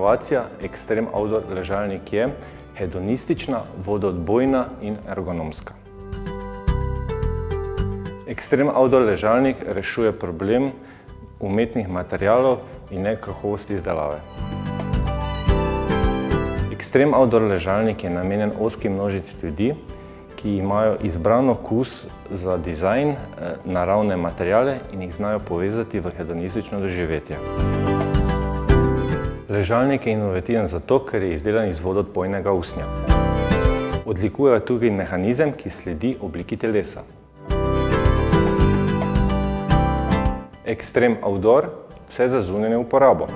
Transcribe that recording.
inovacija Extreme Outdoor ležalnik je hedonistična, vodoodbojna in ergonomska. Extreme Outdoor ležalnik rešuje problem umetnih materialov in nekakovosti izdelave. Extreme Outdoor ležalnik je namenjen ozki množici ljudi, ki imajo izbran okus za dizajn, naravne materiale in jih znajo povezati v hedonistično doživetje. Ležalnik je inovativen zato, ker je izdelan iz vodoodbojnega usnja. Odlikuje tudi mehanizem, ki sledi obliki telesa. Extreme Outdoor, vse za zunanjo uporabo.